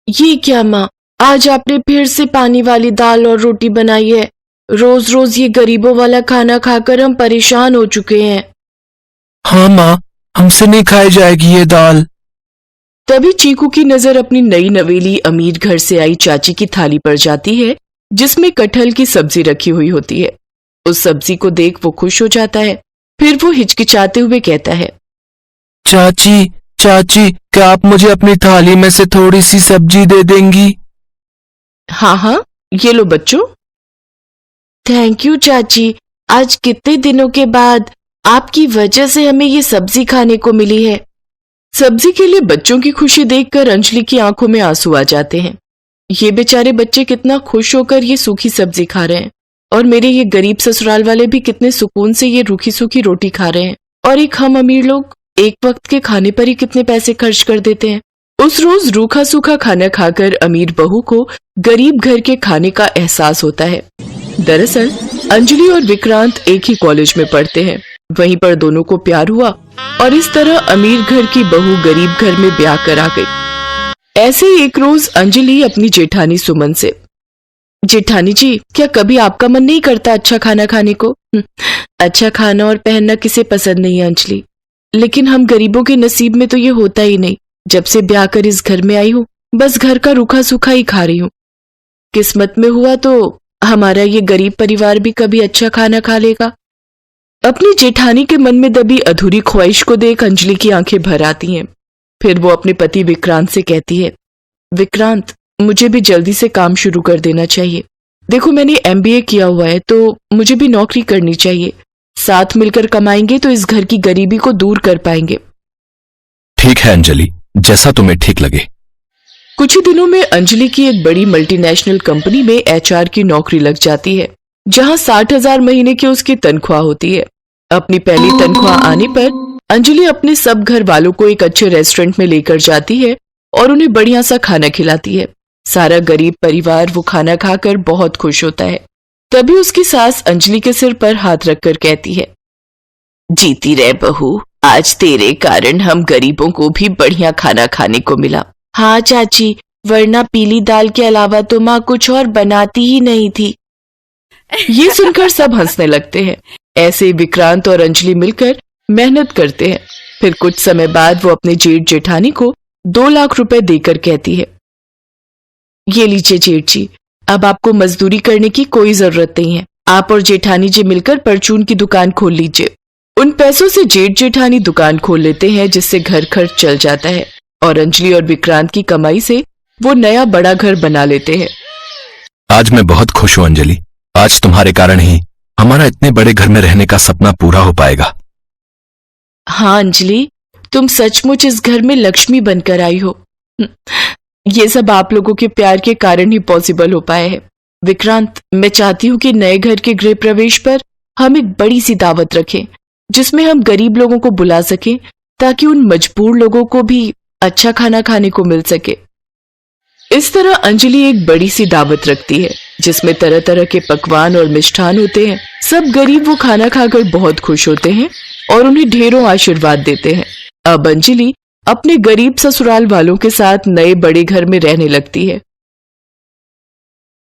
ये क्या माँ, आज आपने फिर से पानी वाली दाल और रोटी बनाई है। रोज रोज ये गरीबों वाला खाना खाकर हम परेशान हो चुके हैं। हाँ माँ, हमसे नहीं खाई जाएगी ये दाल। तभी चीकू की नजर अपनी नई नवेली अमीर घर से आई चाची की थाली पर जाती है, जिसमें कटहल की सब्जी रखी हुई होती है। उस सब्जी को देख वो खुश हो जाता है। फिर वो हिचकिचाते हुए कहता है, चाची चाची, क्या आप मुझे अपनी थाली में से थोड़ी सी सब्जी दे देंगी? हाँ हाँ, ये लो बच्चों। थैंक यू चाची, आज कितने दिनों के बाद आपकी वजह से हमें ये सब्जी खाने को मिली है। सब्जी के लिए बच्चों की खुशी देखकर अंजलि की आंखों में आंसू आ जाते हैं। ये बेचारे बच्चे कितना खुश होकर ये सूखी सब्जी खा रहे हैं, और मेरे ये गरीब ससुराल वाले भी कितने सुकून से ये रूखी सूखी रोटी खा रहे हैं। और एक हम अमीर लोग एक वक्त के खाने पर ही कितने पैसे खर्च कर देते हैं। उस रोज रूखा सूखा खाना खाकर अमीर बहू को गरीब घर के खाने का एहसास होता है। दरअसल अंजलि और विक्रांत एक ही कॉलेज में पढ़ते हैं। वहीं पर दोनों को प्यार हुआ और इस तरह अमीर घर की बहू गरीब घर में ब्याह करा गई। ऐसे ही एक रोज अंजलि अपनी जेठानी सुमन से, जेठानी जी, क्या कभी आपका मन नहीं करता अच्छा खाना खाने को? अच्छा खाना और पहनना किसे पसंद नहीं है अंजलि, लेकिन हम गरीबों के नसीब में तो ये होता ही नहीं। जब से ब्याह कर इस घर में आई हूँ, बस घर का रूखा सूखा ही खा रही हूँ। किस्मत में हुआ तो हमारा ये गरीब परिवार भी कभी अच्छा खाना खा लेगा। अपनी जेठानी के मन में दबी अधूरी ख्वाहिश को देख अंजलि की आंखें भर आती हैं। फिर वो अपने पति विक्रांत से कहती है, विक्रांत, मुझे भी जल्दी से काम शुरू कर देना चाहिए। देखो, मैंने MBA किया हुआ है तो मुझे भी नौकरी करनी चाहिए। साथ मिलकर कमाएंगे तो इस घर की गरीबी को दूर कर पाएंगे। ठीक है अंजलि, जैसा तुम्हें ठीक लगे। कुछ ही दिनों में अंजलि की एक बड़ी मल्टीनेशनल कंपनी में HR की नौकरी लग जाती है, जहां 60,000 महीने की उसकी तनख्वाह होती है। अपनी पहली तनख्वाह आने पर अंजलि अपने सब घर वालों को एक अच्छे रेस्टोरेंट में लेकर जाती है और उन्हें बढ़िया सा खाना खिलाती है। सारा गरीब परिवार वो खाना खाकर बहुत खुश होता है। तभी उसकी सास अंजलि के सिर पर हाथ रखकर कहती है, जीती रहे बहू, आज तेरे कारण हम गरीबों को भी बढ़िया खाना खाने को मिला। हाँ चाची, वरना पीली दाल के अलावा तो माँ कुछ और बनाती ही नहीं थी। ये सुनकर सब हंसने लगते हैं। ऐसे विक्रांत और अंजलि मिलकर मेहनत करते हैं। फिर कुछ समय बाद वो अपने जेठ जेठानी को 2 लाख रुपए देकर कहती है, ये लीजिए जेठ जी, अब आपको मजदूरी करने की कोई जरूरत नहीं है। आप और जेठानी जी मिलकर परचून की दुकान खोल लीजिए। उन पैसों से जेठ जेठानी दुकान खोल लेते हैं, जिससे घर खर्च चल जाता है और अंजलि और विक्रांत की कमाई से वो नया बड़ा घर बना लेते हैं। आज मैं बहुत खुश हूँ अंजलि, आज तुम्हारे कारण ही हमारा इतने बड़े घर में रहने का सपना पूरा हो पाएगा। हाँ अंजलि, तुम सचमुच इस घर में लक्ष्मी बनकर आई हो। ये सब आप लोगों के प्यार के कारण ही पॉसिबल हो पाया है। विक्रांत, मैं चाहती हूँ कि नए घर के गृह प्रवेश पर हम एक बड़ी सी दावत रखें, जिसमें हम गरीब लोगों को बुला सकें, ताकि उन मजबूर लोगों को भी अच्छा खाना खाने को मिल सके। इस तरह अंजलि एक बड़ी सी दावत रखती है, जिसमें तरह तरह के पकवान और मिष्ठान होते हैं। सब गरीब वो खाना खाकर बहुत खुश होते हैं और उन्हें ढेरों आशीर्वाद देते हैं। अब अंजलि अपने गरीब ससुराल वालों के साथ नए बड़े घर में रहने लगती है।